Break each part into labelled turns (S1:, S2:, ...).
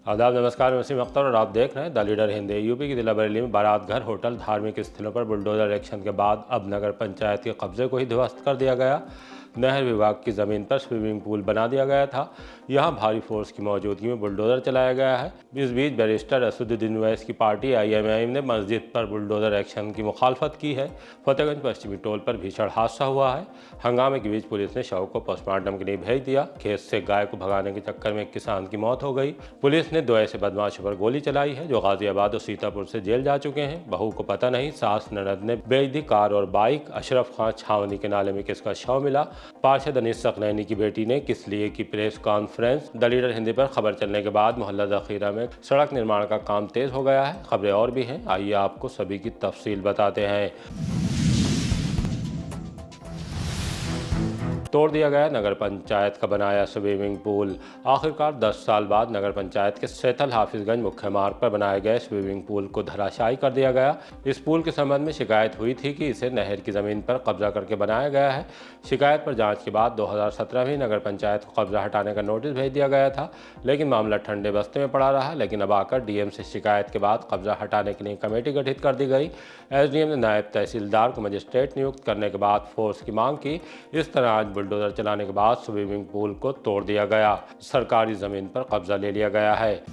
S1: आदाब, नमस्कार। मैं वसीम अख्तर और आप देख रहे हैं द लीडर हिंदी। यूपी की जिला बरेली में बारात घर, होटल, धार्मिक स्थलों पर बुलडोजर एक्शन के बाद अब नगर पंचायत के कब्जे को ही ध्वस्त कर दिया गया। नहर विभाग की ज़मीन पर स्विमिंग पूल बना दिया गया था। यहां भारी फोर्स की मौजूदगी में बुलडोजर चलाया गया है। इस बीच बैरिस्टर असदुद्दीन ओवैसी की पार्टी IMIM ने मस्जिद पर बुलडोजर एक्शन की मुखालफत की है। फतेहगंज पश्चिमी टोल पर भीषण हादसा हुआ है। हंगामे के बीच पुलिस ने शव को पोस्टमार्टम के लिए भेज दिया। खेत से गाय को भगाने के चक्कर में एक किसान की मौत हो गई। पुलिस ने 2 ऐसे बदमाशों पर गोली चलाई है जो गाजियाबाद और सीतापुर से जेल जा चुके हैं। बहू को पता नहीं, सास ननद ने बेच दी कार और बाइक। अशरफ खान छावनी के नाले में किसका शव मिला। पार्षद अनीस सकलैनी की बेटी ने किस लिए की press conference. The leader Hindi पर खबर चलने के बाद मोहल्ला जखीरा में सड़क निर्माण का काम तेज हो गया है। खबरें और भी हैं, आइए आपको सभी की तफसील बताते हैं। तोड़ दिया गया नगर पंचायत का बनाया स्विमिंग पूल। आखिरकार 10 साल बाद नगर पंचायत के सैथल हाफिजगंज मुख्य मार्ग पर बनाए गए स्विमिंग पूल को धराशायी कर दिया गया। इस पूल के संबंध में शिकायत हुई थी कि इसे नहर की जमीन पर कब्जा करके बनाया गया है। शिकायत पर जांच के बाद 2017 में नगर पंचायत को कब्जा हटाने का नोटिस भेज दिया गया था, लेकिन मामला ठंडे बस्ते में पड़ा रहा। लेकिन अब आकर DM से शिकायत के बाद कब्जा हटाने के लिए कमेटी गठित कर दी गई। SDM ने नायब तहसीलदार को मजिस्ट्रेट नियुक्त करने के बाद फोर्स की मांग की। इस तरह आज बुलडोजर चलाने के बाद स्विमिंग पूल को तोड़ दिया गया। सरकारी जमीन पर कब्जा ले लिया गया है।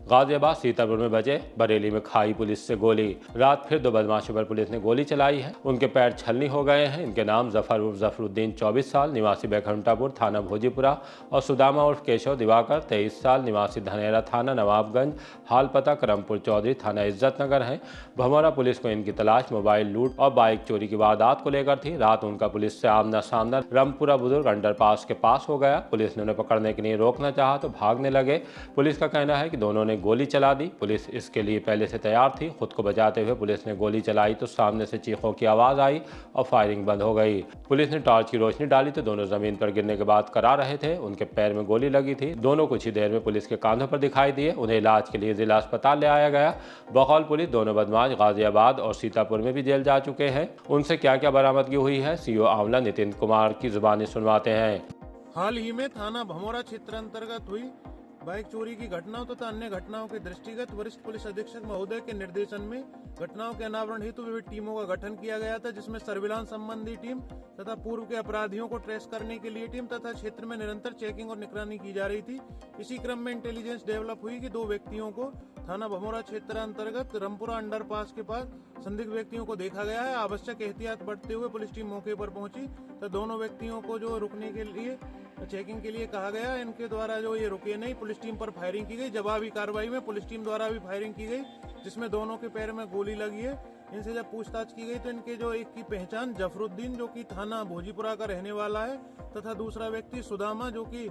S1: गाजियाबाद सीतापुर में बचे, बरेली में खाई पुलिस से गोली। रात फिर 2 बदमाशों पर पुलिस ने गोली चलाई है। उनके पैर छलनी हो गए हैं। इनके नाम जफर उर्फ जफरुद्दीन 24 साल निवासी बैकुंठापुर थाना भोजीपुरा और सुदामा उर्फ केशव दिवाकर 23 साल निवासी धनेरा थाना नवाबगंज, हाल पता करमपुर चौधरी थाना इज्जत नगर है। भमोरा पुलिस को इनकी तलाश मोबाइल लूट और बाइक चोरी की वारदात को लेकर थी। रात उनका पुलिस से आमना सामना रामपुरा बुजुर्ग अंडरपास के पास हो गया। पुलिस ने उन्हें पकड़ने के लिए रोकना चाहा तो भागने लगे। पुलिस का कहना है कि दोनों ने गोली चला दी। पुलिस इसके लिए पहले से तैयार थी। खुद को बचाते हुए पुलिस ने गोली चलाई तो सामने से चीखों की आवाज आई और फायरिंग बंद हो गई। पुलिस ने टॉर्च की रोशनी डाली तो दोनों जमीन पर गिरने के बाद करा रहे थे। उनके पैर में गोली लगी थी। दोनों कुछ ही देर में पुलिस के कांधों पर दिखाई दिए। उन्हें इलाज के लिए जिला अस्पताल ले आया गया। बकौल पुलिस दोनों बदमाश गाजियाबाद और सीतापुर में भी जेल जा चुके हैं। उनसे क्या क्या बरामदगी हुई है, CO आंवला नितिन कुमार की जुबानी सुनवाते हैं।
S2: हाल ही में थाना भमोरा क्षेत्र अंतर्गत हुई बाइक चोरी की घटनाओं तथा अन्य घटनाओं के दृष्टिगत वरिष्ठ पुलिस अधीक्षक महोदय के निर्देशन में घटनाओं के अनावरण हेतु विविध टीमों का गठन किया गया था, जिसमें सर्विलांस संबंधी टीम तथा पूर्व के अपराधियों को ट्रेस करने के लिए टीम तथा क्षेत्र में निरंतर चेकिंग और निगरानी की जा रही थी। इसी क्रम में इंटेलिजेंस डेवलप हुई कि 2 व्यक्तियों को थाना भमोरा क्षेत्र अंतर्गत रामपुरा अंडरपास के पास संदिग्ध व्यक्तियों को देखा गया है। आवश्यक एहतियात बरतते हुए पुलिस टीम मौके पर पहुंची तो दोनों व्यक्तियों को जो रुकने के लिए चेकिंग के लिए कहा गया। इनके द्वारा जो ये रुके नहीं, पुलिस टीम पर फायरिंग की गई। जवाबी कार्रवाई में पुलिस टीम द्वारा भी फायरिंग की गई, जिसमें दोनों के पैर में गोली लगी है। इनसे जब पूछताछ की गई तो इनके जो एक की पहचान जफरुद्दीन जो कि थाना भोजीपुरा का रहने वाला है तथा दूसरा व्यक्ति सुदामा जो कि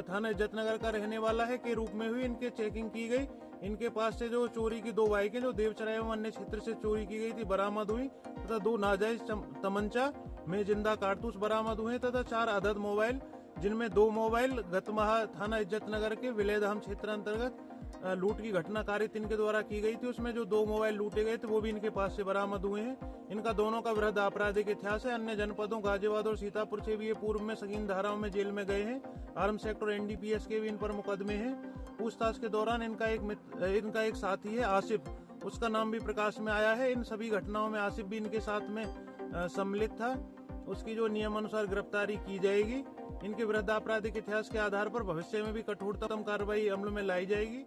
S2: थाना इज्जतनगर का रहने वाला है के रूप में हुई। इनके चेकिंग की गई। इनके पास से जो चोरी की 2 बाइकें जो देवचराय एवं अन्य क्षेत्र से चोरी की गई थी बरामद हुई तथा 2 नाजायज तमंचा में जिंदा कारतूस बरामद हुए तथा 4 अदद मोबाइल, जिनमें 2 मोबाइल गत माह थाना इज्जतनगर के विलेधाम क्षेत्र अंतर्गत लूट की घटना कारित इनके द्वारा की गई थी। उसमें जो 2 मोबाइल लूटे गए थे वो भी इनके पास से बरामद हुए हैं। इनका दोनों का वृहद आपराधिक इतिहास है। अन्य जनपदों गाजियाबाद और सीतापुर से भी ये पूर्व में संगीन धाराओं में जेल में गए हैं। आर्म्स एक्ट और NDPS के भी इन पर मुकदमे हैं। पूछताछ के दौरान इनका एक साथी है आसिफ, उसका नाम भी प्रकाश में आया है। इन सभी घटनाओं में आसिफ भी इनके साथ में सम्मिलित था। उसकी जो नियमानुसार गिरफ्तारी की जाएगी। इनके विरुद्ध आपराधिक इतिहास के आधार पर भविष्य में भी कठोरतम कार्रवाई अमल में लाई जाएगी।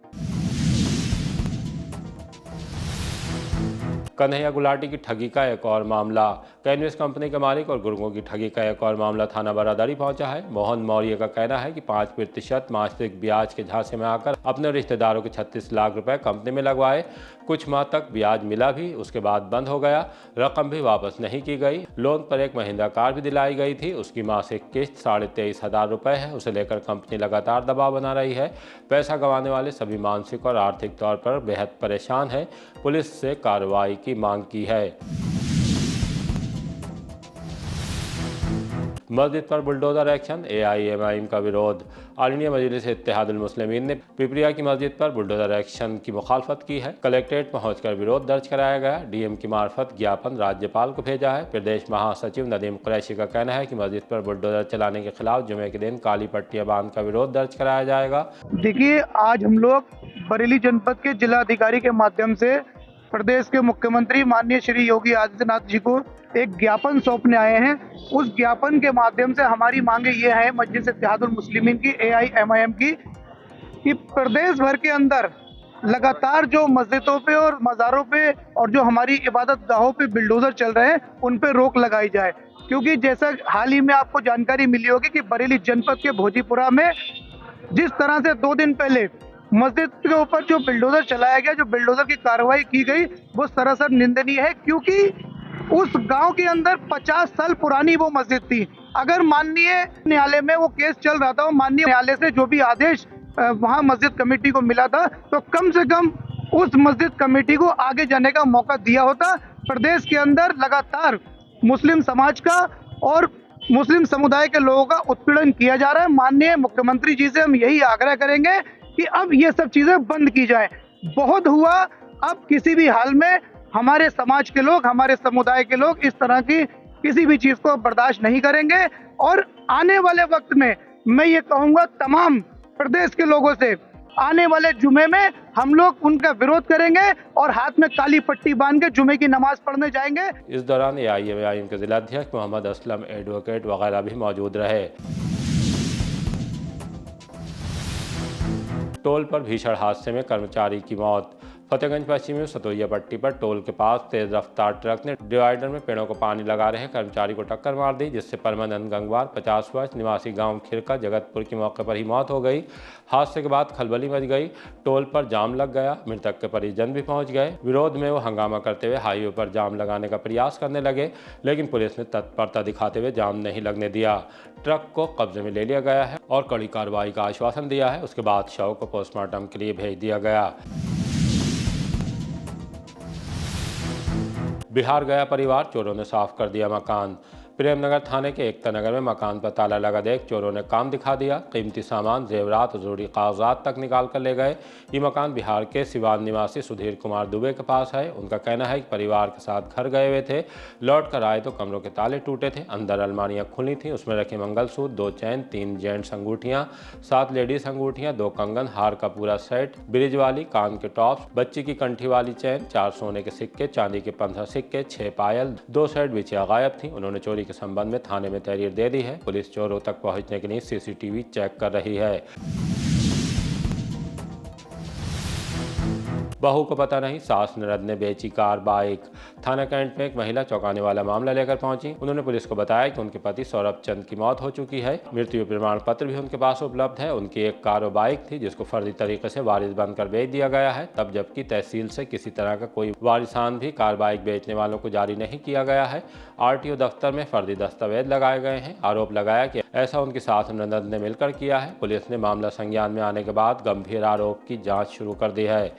S1: कन्हैया गुलाटी की ठगी का एक और मामला। कैनवेस कंपनी के मालिक और गुर्गों की ठगी का एक और मामला थाना बरादरी पहुंचा है। मोहन मौर्य का कहना है कि 5% मासिक ब्याज के झांसे में आकर अपने रिश्तेदारों के 36 लाख रुपए कंपनी में लगवाए। कुछ माह तक ब्याज मिला भी, उसके बाद बंद हो गया। रकम भी वापस नहीं की गई। लोन पर एक महिंद्रा कार भी दिलाई गई थी। उसकी मासिक किस्त 23,500 रुपए है। उसे लेकर कंपनी लगातार दबाव बना रही है। पैसा गंवाने वाले सभी मानसिक और आर्थिक तौर पर बेहद परेशान हैं। पुलिस से कार्रवाई की मांग की है। मस्जिद पर बुलडोजर एक्शन, AIMIM का विरोध। ऑल इंडिया मजलिस इत्तेहादुल मुस्लिमीन ने पिपरिया की मस्जिद पर बुलडोजर एक्शन की मुखालफत की है। कलेक्ट्रेट पहुंचकर विरोध दर्ज कराया गया। DM की मार्फत ज्ञापन राज्यपाल को भेजा है। प्रदेश महासचिव नदीम कुरैशी का कहना है कि मस्जिद पर बुलडोजर चलाने के खिलाफ जुमे के दिन काली पट्टियां बांध कर विरोध दर्ज कराया जाएगा।
S3: देखिए, आज हम लोग बरेली जनपद के जिलाधिकारी के माध्यम से प्रदेश के मुख्यमंत्री माननीय श्री योगी आदित्यनाथ जी को एक ज्ञापन सौंपने आए हैं। उस ज्ञापन के माध्यम से हमारी मांगे ये है मजलिस इत्तेहादुल मुस्लिमीन की, AIMIM की, कि प्रदेश भर के अंदर लगातार जो मस्जिदों पे और मज़ारों पे और जो हमारी इबादत गाहों पे बिल्डोजर चल रहे हैं उन पे रोक लगाई जाए। क्योंकि जैसा हाल ही में आपको जानकारी मिली होगी कि बरेली जनपद के भोजीपुरा में जिस तरह से 2 दिन पहले मस्जिद के ऊपर जो बिल्डोजर चलाया गया, जो बिल्डोजर की कार्रवाई की गई, वो सरासर निंदनीय है। क्योंकि उस गांव के अंदर 50 साल पुरानी वो मस्जिद थी। अगर माननीय न्यायालय में वो केस चल रहा था और माननीय न्यायालय से जो भी आदेश वहां मस्जिद कमेटी को मिला था, तो कम से कम उस मस्जिद कमेटी को आगे जाने का मौका दिया होता। प्रदेश के अंदर लगातार मुस्लिम समाज का और मुस्लिम समुदाय के लोगों का उत्पीड़न किया जा रहा है। माननीय मुख्यमंत्री जी से हम यही आग्रह करेंगे कि अब ये सब चीजें बंद की जाए। बहुत हुआ, अब किसी भी हाल में हमारे समाज के लोग, हमारे समुदाय के लोग इस तरह की किसी भी चीज को बर्दाश्त नहीं करेंगे। और आने वाले वक्त में मैं ये कहूंगा तमाम प्रदेश के लोगों से, आने वाले जुमे में हम लोग उनका विरोध करेंगे और हाथ में काली पट्टी बांध के जुमे की नमाज पढ़ने जाएंगे।
S1: इस दौरान AIMIM के जिलाध्यक्ष मोहम्मद असलम, एडवोकेट वगैरह भी मौजूद रहे। टोल पर भीषण हादसे में कर्मचारी की मौत। फतेहगंज पश्चिम में सतोइया पट्टी पर टोल के पास तेज रफ्तार ट्रक ने डिवाइडर में पेड़ों को पानी लगा रहे कर्मचारी को टक्कर मार दी, जिससे परमानंद गंगवार 50 वर्ष निवासी गांव खिरका जगतपुर की मौके पर ही मौत हो गई। हादसे के बाद खलबली मच गई। टोल पर जाम लग गया। मृतक के परिजन भी पहुंच गए। विरोध में वो हंगामा करते हुए हाईवे पर जाम लगाने का प्रयास करने लगे, लेकिन पुलिस ने तत्परता दिखाते हुए जाम नहीं लगने दिया। ट्रक को कब्जे में ले लिया गया है और कड़ी कार्रवाई का आश्वासन दिया है। उसके बाद शव को पोस्टमार्टम के लिए भेज दिया गया। बिहार गया परिवार, चोरों ने साफ कर दिया मकान। प्रेमनगर थाने के एकता नगर में मकान पर ताला लगा देख चोरों ने काम दिखा दिया। कीमती सामान, जेवरात और जरूरी कागजात तक निकाल कर ले गए। ये मकान बिहार के सिवान निवासी सुधीर कुमार दुबे के पास है। उनका कहना है कि परिवार के साथ घर गए हुए थे, लौट कर आए तो कमरों के ताले टूटे थे। अंदर अलमारियां खुली थीं, उसमें रखे मंगलसूत्र, 2 चैन, 3 जेंट्स अंगूठियां, 7 लेडीज अंगूठियां, 2 कंगन, हार का पूरा सेट, ब्रिज वाली, कान के टॉप्स, बच्ची की कंठी वाली चैन, 4 सोने के सिक्के, चांदी के 15 सिक्के, 6 पायल, 2 सेट बिछिया गायब थी। उन्होंने चोरी के संबंध में थाने में तहरीर दे दी है। पुलिस चोरों तक पहुंचने के लिए CCTV चेक कर रही है। बहू को पता नहीं, सास ननद ने बेची कार बाइक। थाना कैंट में एक महिला चौंकाने वाला मामला लेकर पहुंची। उन्होंने पुलिस को बताया कि उनके पति सौरभ चंद की मौत हो चुकी है। मृत्यु प्रमाण पत्र भी उनके पास उपलब्ध है। उनकी एक कार और बाइक थी जिसको फर्जी तरीके से वारिस बनकर बेच दिया गया है, तब जबकि तहसील से किसी तरह का कोई वारिसान भी कार बाइक बेचने वालों को जारी नहीं किया गया है। RTO दफ्तर में फर्जी दस्तावेज लगाए गए हैं। आरोप लगाया कि ऐसा उनकी सास ननद ने मिलकर किया है। पुलिस ने मामला संज्ञान में आने के बाद गंभीर आरोप की जाँच शुरू कर दी है।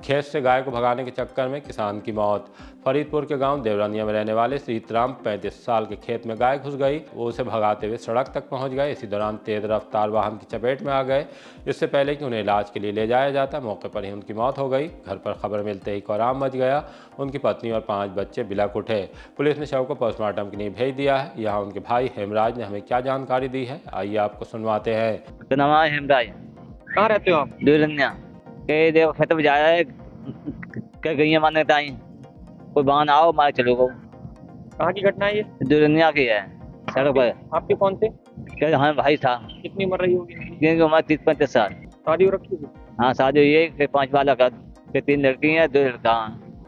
S1: खेत से गाय को भगाने के चक्कर में किसान की मौत। फरीदपुर के गांव देवरनिया में रहने वाले सीतराम 35 साल के खेत में गाय घुस गई। वो उसे भगाते हुए सड़क तक पहुंच गए। इसी दौरान तेज रफ्तार वाहन की चपेट में आ गए। इससे पहले कि उन्हें इलाज के लिए ले जाया जाता, मौके पर ही उनकी मौत हो गई। घर पर खबर मिलते ही कोहराम मच गया। उनकी पत्नी और 5 बच्चे बिलख उठे। पुलिस ने शव को पोस्टमार्टम के लिए भेज दिया है। यहाँ उनके भाई हेमराज ने हमें क्या जानकारी दी है, आइए आपको सुनवाते हैं।
S4: हेमराज,
S5: कहाँ रहते हो आप?
S4: दुरन्या के देव खेत में जाया है, क्या गई मारने ताई कोई बहान आओ मार चलो गो।
S5: कहाँ की घटना है ये?
S4: दुरन्या की है, सड़क पर।
S5: आपके कौन थे?
S4: क्या हाँ भाई था।
S5: कितनी उम्र रही होगी?
S4: जिनकी उम्र 30-35 साल।
S5: शादी हो रखी थी?
S4: हाँ शादी हुई है, फिर 5 बालक है, फिर 3 लड़की हैं, 2 लड़का।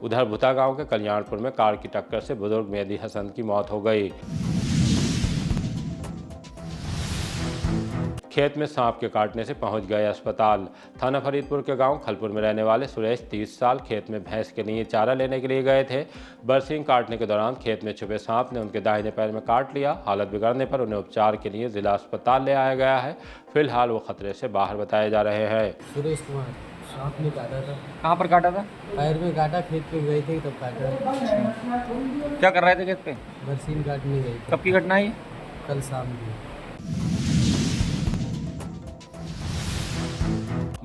S1: उधर भुता गांव के कल्याणपुर में कार की टक्कर से बुजुर्ग मेहदी हसन की मौत हो गई। खेत में सांप के काटने से पहुंच गए अस्पताल। थाना फरीदपुर के गांव खलपुर में रहने वाले सुरेश 30 साल खेत में भैंस के लिए चारा लेने के लिए गए थे। बरसीन काटने के दौरान खेत में छुपे सांप ने उनके दाहिने पैर में काट लिया। हालत बिगड़ने पर उन्हें उपचार के लिए जिला अस्पताल ले आया गया है। फिलहाल वो खतरे से बाहर बताए जा रहे हैं।
S6: सुरेश कुमार सांप ने काटा था।
S5: कहाँ पर काटा था?
S6: पैर में काटा, खेत पे गए थे तब काटा।
S5: क्या कर रहे थे खेत पे?
S6: बरसीन काटने गए थे।
S5: कब की घटना है ये?
S6: कल शाम की।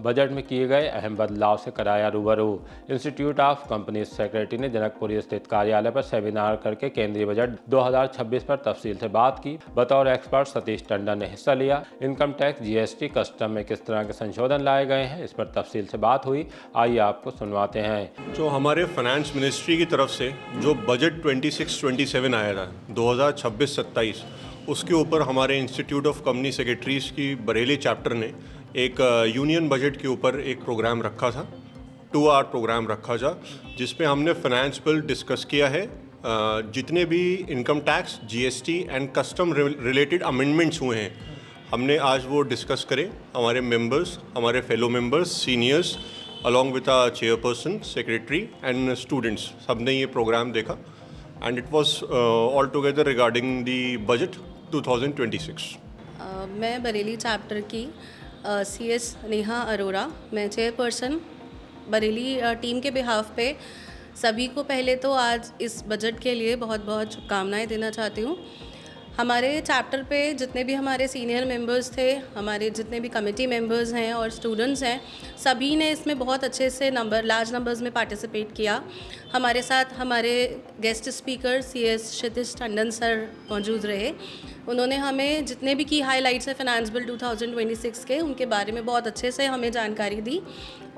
S1: बजट में किए गए अहम बदलाव से कराया रूबरू। इंस्टीट्यूट ऑफ कंपनी सेक्रेटरी ने जनकपुरी स्थित कार्यालय पर सेमिनार करके केंद्रीय बजट 2026 पर तफसील से बात की। बतौर एक्सपर्ट सतीश टंडन ने हिस्सा लिया। इनकम टैक्स, जीएसटी, कस्टम में किस तरह के संशोधन लाए गए हैं, इस पर तफसील से बात हुई। आइए आपको सुनवाते हैं।
S7: जो हमारे फाइनेंस मिनिस्ट्री की तरफ से जो बजट 26-27 आया था 2026-27, उसके ऊपर हमारे इंस्टीट्यूट ऑफ कंपनी सेक्रेटरीज की बरेली चैप्टर ने एक यूनियन बजट के ऊपर एक प्रोग्राम रखा था, 2 आवर प्रोग्राम रखा था, जिसमें हमने फाइनेंस बिल डिस्कस किया है। जितने भी income tax, GST and custom related amendments हुए हैं, हमने आज वो डिस्कस करे। हमारे मेंबर्स, हमारे fellow members, seniors, along with a chairperson, secretary and students, सब ने ये प्रोग्राम देखा and it was all together regarding the budget 2026।
S8: मैं बरेली चैप्टर की CS नेहा अरोरा, मैं चेयरपर्सन बरेली टीम के बिहाफ पे सभी को पहले तो आज इस बजट के लिए बहुत बहुत शुभकामनाएं देना चाहती हूँ। हमारे चैप्टर पे जितने भी हमारे सीनियर मेंबर्स थे, हमारे जितने भी कमेटी मेंबर्स हैं और स्टूडेंट्स हैं, सभी ने इसमें बहुत अच्छे से लार्ज नंबर्स में पार्टिसिपेट किया। हमारे साथ हमारे गेस्ट स्पीकर CS क्षितिज टंडन सर मौजूद रहे। उन्होंने हमें जितने भी की हाइलाइट्स है फाइनेंस बिल 2026 के, उनके बारे में बहुत अच्छे से हमें जानकारी दी।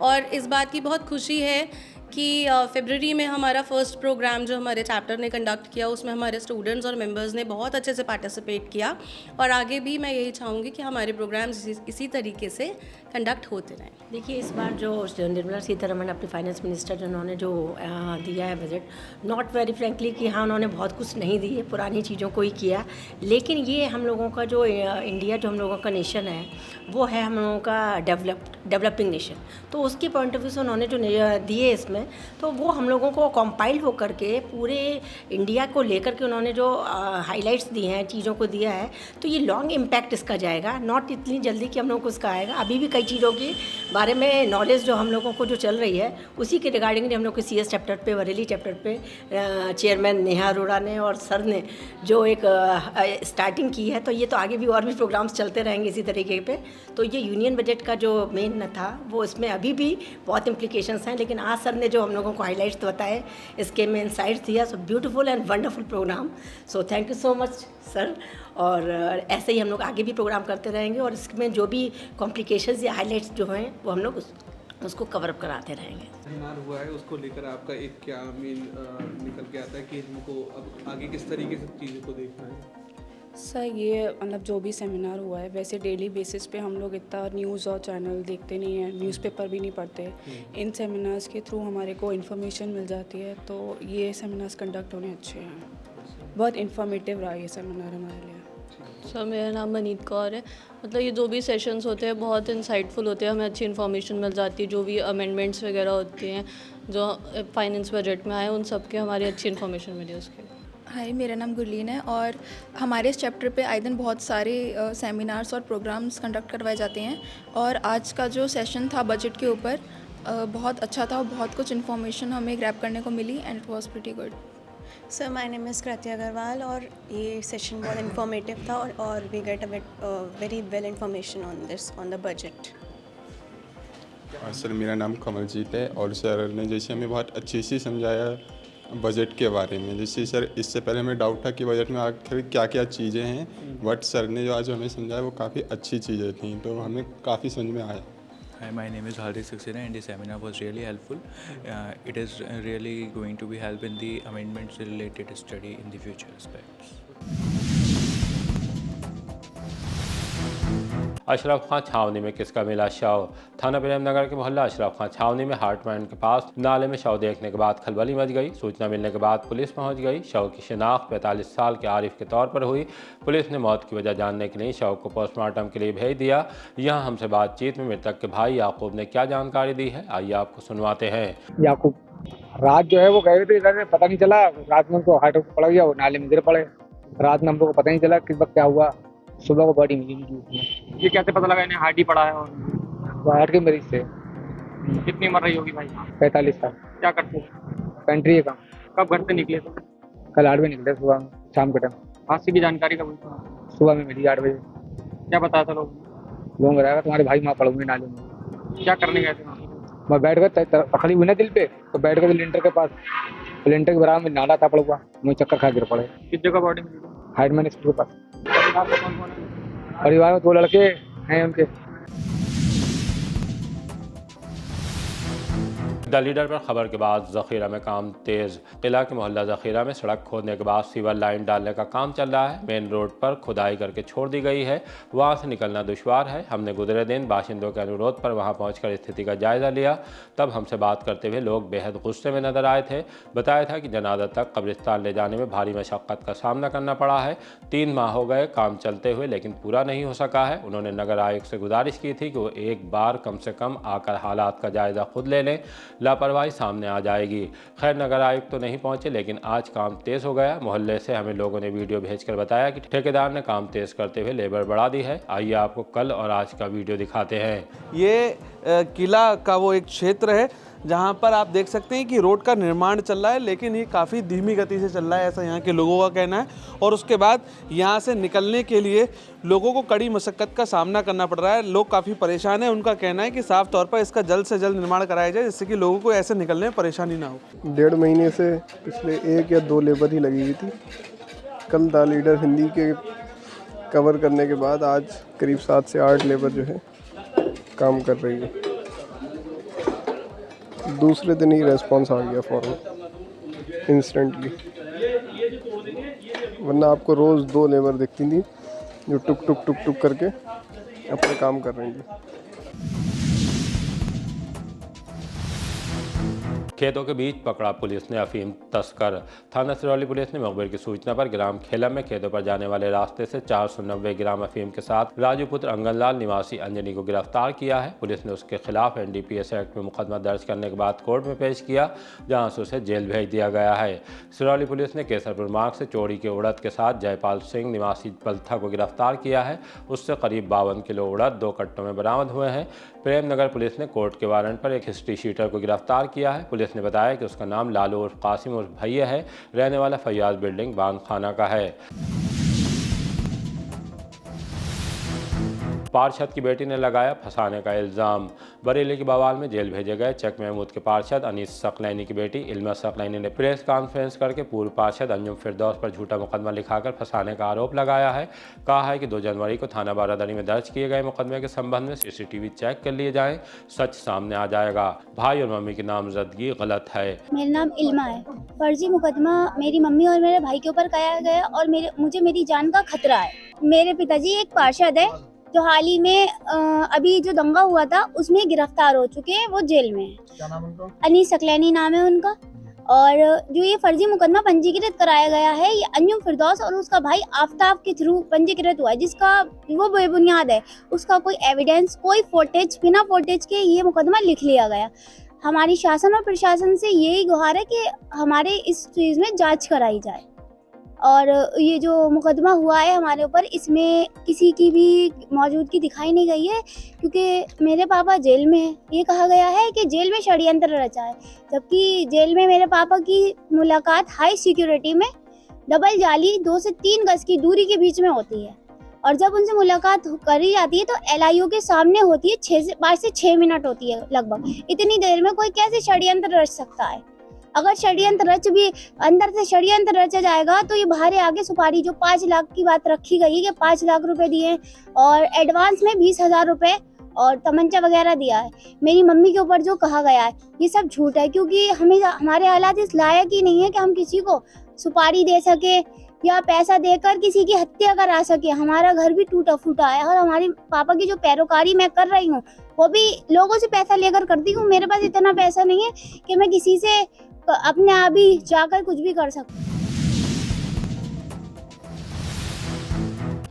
S8: और इस बात की बहुत खुशी है कि फरवरी में हमारा फर्स्ट प्रोग्राम जो हमारे चैप्टर ने कंडक्ट किया, उसमें हमारे स्टूडेंट्स और मेंबर्स ने बहुत अच्छे से पार्टिसिपेट किया। और आगे भी मैं यही चाहूँगी कि हमारे प्रोग्राम्स इसी तरीके से कंडक्ट होते रहें।
S9: देखिए, इस बार जो निर्मला सीतारमण अपने फाइनेंस मिनिस्टर उन्होंने जो दिया है बजट, नॉट वेरी फ्रेंकली कि हाँ उन्होंने बहुत कुछ नहीं दी है, पुरानी चीज़ों को ही किया, लेकिन ये हम लोगों का जो इंडिया जो हम लोगों का नेशन है वो है हम लोगों का डेवलपिंग नेशन। तो उसके पॉइंट ऑफ व्यू से उन्होंने जो दिए इसमें, तो वो हम लोगों को कंपाइल हो करके पूरे इंडिया को लेकर के उन्होंने जो हाइलाइट्स दिए हैं, चीज़ों को दिया है, तो ये लॉन्ग इम्पैक्ट इसका जाएगा, नॉट इतनी जल्दी कि हम लोगों को इसका आएगा। अभी भी कई चीज़ों के बारे में नॉलेज जो हम लोगों को जो चल रही है, उसी के रिगार्डिंग हम लोग के CS चैप्टर पे, बरेली चैप्टर पे चेयरमैन नेहा अरोड़ा ने और सर ने जो एक स्टार्टिंग की है, तो ये तो आगे भी और भी प्रोग्राम्स चलते रहेंगे इसी तरीके पे। तो ये यूनियन बजट का जो मेन था वो इसमें अभी भी बहुत इम्प्लीकेशंस हैं, लेकिन आज सर ने जो हम लोगों को हाइलाइट्स बताए, इसके में इनसाइट्स दिया, so beautiful and wonderful programme. So thank you so much sir. और ऐसे ही हम लोग आगे भी प्रोग्राम करते रहेंगे और इसमें जो भी कॉम्प्लिकेशंस या हाइलाइट्स जो हैं वो हम लोग उसको कवर अप कराते रहेंगे।
S10: सेमिनार हुआ है, उसको लेकर आपका एक क्या मेन निकल के आता है कि हमको अब आगे किस तरीके से चीज़ों को देखना है?
S11: सर, ये मतलब जो भी सेमिनार हुआ है, वैसे डेली बेसिस पे हम लोग इतना न्यूज़ और चैनल देखते नहीं हैं, न्यूज़पेपर भी नहीं पढ़ते। इन सेमिनार्स के थ्रू हमारे को इन्फॉर्मेशन मिल जाती है, तो ये सेमिनार्स कंडक्ट होने अच्छे हैं। बहुत इन्फॉर्मेटिव रहा ये सेमिनार हमारे लिए।
S8: सर, मेरा नाम मनीत कौर है। मतलब ये जो भी सेशंस होते हैं बहुत इंसाइटफुल होते हैं, हमें अच्छी इन्फॉर्मेशन मिल जाती है। जो भी अमेंडमेंट्स वगैरह होती हैं जो फाइनेंस बजट में आए, उन सब के हमारी अच्छी इन्फॉर्मेशन मिली उसके।
S12: हाय, मेरा नाम गुरलीन है और हमारे इस चैप्टर पे आए दिन बहुत सारे सेमिनार्स और प्रोग्राम्स कंडक्ट करवाए जाते हैं। और आज का जो सेशन था बजट के ऊपर बहुत अच्छा था और बहुत कुछ इन्फॉर्मेशन हमें ग्रैब करने को मिली and it was pretty good.
S13: Sir, my name is Kriti Agarwal और ये सेशन बहुत इन्फॉर्मेटिव था और we get a very well information on the budget.
S14: Sir, मेरा नाम कमलजीत है और सर ने जैसे हमें बहुत अच्छे से समझाया बजट के बारे में। जैसे सर इससे पहले हमें डाउट था कि बजट में आखिर क्या क्या चीज़ें हैं, बट सर ने जो आज हमें समझाया वो काफ़ी अच्छी चीज़ें थी, तो हमें काफ़ी समझ में आया।
S15: Hi, my name is Hardik Saxena and the seminar was really helpful. It is really going to be help in the amendments related study in the future aspects.
S1: Ashraf खां छावनी में किसका मिला शव? थाना प्रेमनगर के मोहल्ला अशरफ खां छावनी में हार्टमैन के पास नाले में शव देखने के बाद खलबली मच गई। सूचना मिलने के बाद पुलिस पहुंच गई। शव की शिनाख्त 45 साल के आरिफ के तौर पर हुई। पुलिस ने मौत की वजह जानने के लिए शव को पोस्टमार्टम के लिए भेज दिया। यहाँ हमसे बातचीत में मृतक के भाई याकूब ने क्या जानकारी दी है, आइए आपको सुनवाते हैं।
S16: याकूब रात जो है वो गए थे इधर से, पता नहीं चला, रात में उनको हार्ट पड़ गया, वो नाले में गिर पड़े। रात में हम लोग को पता नहीं चला किस वक्त क्या हुआ। सुबह को बॉडी मिली उसमें।
S5: ये कैसे पता लगा इन्हें हार्ट ही पड़ा है? और
S16: हार्ट के मरीज से कितनी उम्र रही होगी भाई? 45 साल। क्या करते हो? पेंट्री है काम। कब घर से निकले थे? कल 8 बजे निकले सुबह में, शाम के टाइम। हादसे की जानकारी कब हुई? सुबह में मिली 8 बजे। क्या बताया था लोग बताया तुम्हारे भाई वहाँ पड़े हुए नाले में। क्या करने गए थे? मैं बैठ कर खड़ी हुई ना दिल पे, तो बैठ कर लिंटर के पास, लिंटर के बराबर में नाला था पड़ा हुआ, मुझे चक्कर खा गिर पड़े। किस जगह बॉडी मिली? हाइडमैन स्कूल के पास। परिवार में 2 लड़के हैं उनके।
S1: द लीडर पर खबर के बाद जखीरा में काम तेज। किला के मोहल्ला जखीरा में सड़क खोदने के बाद सीवर लाइन डालने का काम चल रहा है। मेन रोड पर खुदाई करके छोड़ दी गई है, वहां से निकलना दुश्वार है। हमने गुजरे दिन बाशिंदों के अनुरोध पर वहां पहुंचकर स्थिति का जायजा लिया। तब हमसे बात करते हुए लोग बेहद गुस्से में नजर आए थे। बताया था कि जनाजा तक कब्रिस्तान ले जाने में भारी मशक्क़त का सामना करना पड़ा है। 3 माह हो गए काम चलते हुए, लेकिन पूरा नहीं हो सका है। उन्होंने नगर आयुक्त से गुजारिश की थी कि वो एक बार कम से कम आकर हालात का जायजा खुद ले लें, लापरवाही सामने आ जाएगी। खैर नगर आयुक्त तो नहीं पहुंचे, लेकिन आज काम तेज हो गया। मोहल्ले से हमें लोगों ने वीडियो भेजकर बताया कि ठेकेदार ने काम तेज करते हुए लेबर बढ़ा दी है। आइए आपको कल और आज का वीडियो दिखाते हैं।
S10: ये किला का वो एक क्षेत्र है जहाँ पर आप देख सकते हैं कि रोड का निर्माण चल रहा है, लेकिन ये काफ़ी धीमी गति से चल रहा है, ऐसा यहाँ के लोगों का कहना है। और उसके बाद यहाँ से निकलने के लिए लोगों को कड़ी मशक्क़त का सामना करना पड़ रहा है। लोग काफ़ी परेशान हैं। उनका कहना है कि साफ तौर पर इसका जल्द से जल्द निर्माण कराया जाए, जिससे कि लोगों को ऐसे निकलने में परेशानी ना हो।
S17: 1.5 महीने से पिछले 1 या 2 लेबर ही लगी हुई थी। कल द लीडर हिंदी के कवर करने के बाद आज करीब 7 से 8 लेबर जो है काम कर रही है। दूसरे दिन ही रेस्पॉन्स आ गया फौरन, इंस्टेंटली। वरना आपको रोज़ 2 लेबर दिखती थी जो टुक टुक टुक टुक करके अपना काम कर रही थी।
S1: खेतों के बीच पकड़ा पुलिस ने अफीम तस्कर। थाना सिरौली पुलिस ने मुखबिर की सूचना पर ग्राम खेलम में खेतों पर जाने वाले रास्ते से 490 ग्राम अफीम के साथ राजू पुत्र अंगनलाल निवासी अंजनी को गिरफ्तार किया है। पुलिस ने उसके खिलाफ NDPS एक्ट में मुकदमा दर्ज करने के बाद कोर्ट में पेश किया, जहां से उसे जेल भेज दिया गया है। सिरौली पुलिस ने केसरपुर मार्ग से चोरी के उड़द के साथ जयपाल सिंह निवासी पलथा को गिरफ्तार किया है। उससे करीब 52 किलो उड़द 2 कट्टों में बरामद हुए हैं। प्रेमनगर पुलिस ने कोर्ट के वारंट पर एक हिस्ट्री शीटर को गिरफ्तार किया है। पुलिस ने बताया कि उसका नाम लालू उर्फ कासिम उर्फ भैया है, रहने वाला फैयाज बिल्डिंग बांध खाना का है। पार्षद की बेटी ने लगाया फंसाने का इल्ज़ाम। बरेली के बवाल में जेल भेजे गए चक महमूद के पार्षद अनीस सकलैनी की बेटी इल्मा सकलैनी ने प्रेस कॉन्फ्रेंस करके पूर्व पार्षद अंजुम फिरदौस पर झूठा मुकदमा लिखाकर फंसाने का आरोप लगाया है। कहा है कि 2 जनवरी को थाना बारादरी में दर्ज किए गए मुकदमे के संबंध में CCTV चेक कर लिए जाएं, सच सामने आ जाएगा। भाई और मम्मी की नामजदगी गलत है।
S18: मेरा नाम इल्मा है। फर्जी मुकदमा मेरी मम्मी और मेरे भाई के ऊपर कराया गया और मुझे मेरी जान का खतरा है। मेरे पिताजी एक पार्षद है जो हाल ही में अभी जो दंगा हुआ था उसमें गिरफ्तार हो चुके हैं, वो जेल में है।
S17: क्या नाम उनका?
S18: अनीस सकलैनी नाम है उनका। और जो ये फर्जी मुकदमा पंजीकृत कराया गया है, ये अंजुम फिरदौस और उसका भाई आफ्ताब के थ्रू पंजीकृत हुआ है, जिसका वो बेबुनियाद है। उसका कोई एविडेंस, कोई फुटेज, बिना फुटेज के ये मुकदमा लिख लिया गया। हमारी शासन और प्रशासन से यही गुहार है कि हमारे इस चीज़ में जांच कराई जाए। और ये जो मुकदमा हुआ है हमारे ऊपर, इसमें किसी की भी मौजूदगी दिखाई नहीं गई है, क्योंकि मेरे पापा जेल में हैं। ये कहा गया है कि जेल में षड्यंत्र रचा है, जबकि जेल में मेरे पापा की मुलाकात हाई सिक्योरिटी में डबल जाली 2 से 3 गज की दूरी के बीच में होती है। और जब उनसे मुलाकात करी जाती है तो LIO के सामने होती है। 5 से 6 मिनट होती है लगभग। इतनी देर में कोई कैसे षड्यंत्र रच सकता है? अगर षड्यंत्र रच भी अंदर से षड्यंत्र रचा जाएगा तो ये बाहर आगे सुपारी जो 5 लाख की बात रखी गई है कि 5 लाख रुपए दिए और एडवांस में 20,000 रुपए और तमंचा वगैरह दिया है। मेरी मम्मी के ऊपर जो कहा गया है ये सब झूठ है, क्योंकि हमें हमारे हालात इस लायक ही नहीं है कि हम किसी को सुपारी दे सके या पैसा देकर किसी की हत्या करा सके। हमारा घर भी टूटा फूटा है और हमारे पापा की जो पैरोकारी मैं कर रही हूँ वो भी लोगों से पैसा लेकर करती हूँ। मेरे पास इतना पैसा नहीं है कि मैं किसी से अपने आप ही जाकर कुछ भी कर सकूं।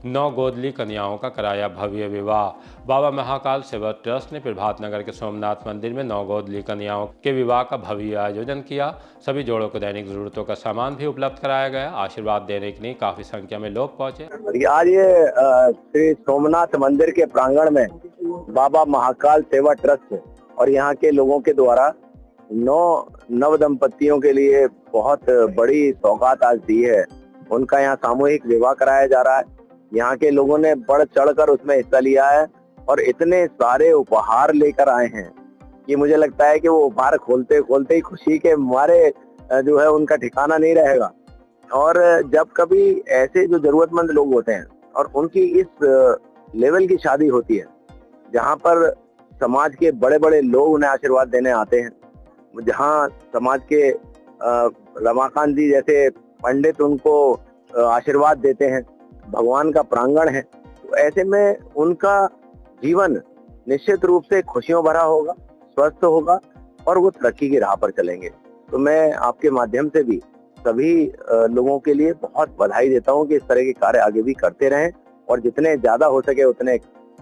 S1: 9 गोदली कन्याओं का कराया भव्य विवाह। बाबा महाकाल सेवा ट्रस्ट ने प्रभात नगर के सोमनाथ मंदिर में 9 गोदली कन्याओं के विवाह का भव्य आयोजन किया। सभी जोड़ों को दैनिक जरूरतों का सामान भी उपलब्ध कराया गया। आशीर्वाद देने के लिए काफी संख्या में लोग पहुंचे।
S19: आज ये श्री सोमनाथ मंदिर के प्रांगण में बाबा महाकाल सेवा ट्रस्ट और यहाँ के लोगों के द्वारा 9 नव दंपतियों के लिए बहुत बड़ी सौगात आज दी है। उनका यहाँ सामूहिक विवाह कराया जा रहा है। यहाँ के लोगों ने बढ़ चढ़कर उसमें हिस्सा लिया है और इतने सारे उपहार लेकर आए हैं कि मुझे लगता है कि वो उपहार खोलते खोलते ही खुशी के मारे जो है उनका ठिकाना नहीं रहेगा। और जब कभी ऐसे जो जरूरतमंद लोग होते हैं और उनकी इस लेवल की शादी होती है जहाँ पर समाज के बड़े बड़े लोग उन्हें आशीर्वाद देने आते हैं, जहाँ समाज के रमाकांत जी जैसे पंडित उनको आशीर्वाद देते हैं, भगवान का प्रांगण है, तो ऐसे में उनका जीवन निश्चित रूप से खुशियों भरा होगा, स्वस्थ होगा और वो तरक्की की राह पर चलेंगे। तो मैं आपके माध्यम से भी सभी लोगों के लिए बहुत बधाई देता हूं कि इस तरह के कार्य आगे भी करते रहें और जितने ज्यादा हो सके उतने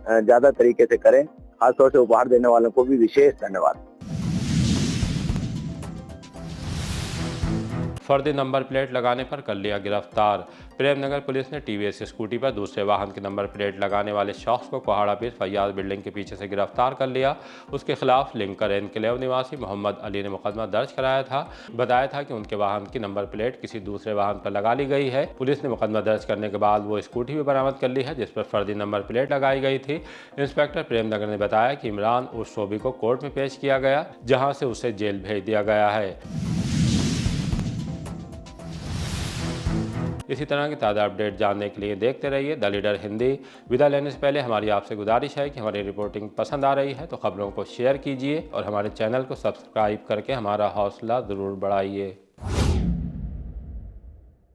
S19: ज्यादा तरीके से करें। खासतौर से उपहार देने वालों को भी विशेष धन्यवाद।
S1: फर्जी नंबर प्लेट लगाने पर कर लिया गिरफ्तार। प्रेमनगर पुलिस ने टीवीएस स्कूटी पर दूसरे वाहन की नंबर प्लेट लगाने वाले शख्स को कोहाड़ा पीर फैयाज बिल्डिंग के पीछे से गिरफ्तार कर लिया। उसके खिलाफ लिंकर एनक्लेव निवासी मोहम्मद अली ने मुकदमा दर्ज कराया था। बताया था कि उनके वाहन की नंबर प्लेट किसी दूसरे वाहन पर लगा ली गई है। पुलिस ने मुकदमा दर्ज करने के बाद वो स्कूटी भी बरामद कर ली है जिस पर फर्जी नंबर प्लेट लगाई गई थी। इंस्पेक्टर प्रेमनगर ने बताया कि इमरान उर्फ शोभी को कोर्ट में पेश किया गया, जहाँ से उसे जेल भेज दिया गया है। इसी तरह की ताज़ा अपडेट जानने के लिए देखते रहिए द लीडर हिंदी। विदा लेने से पहले हमारी आपसे गुजारिश है कि हमारी रिपोर्टिंग पसंद आ रही है तो खबरों को शेयर कीजिए और हमारे चैनल को सब्सक्राइब करके हमारा हौसला ज़रूर बढ़ाइए।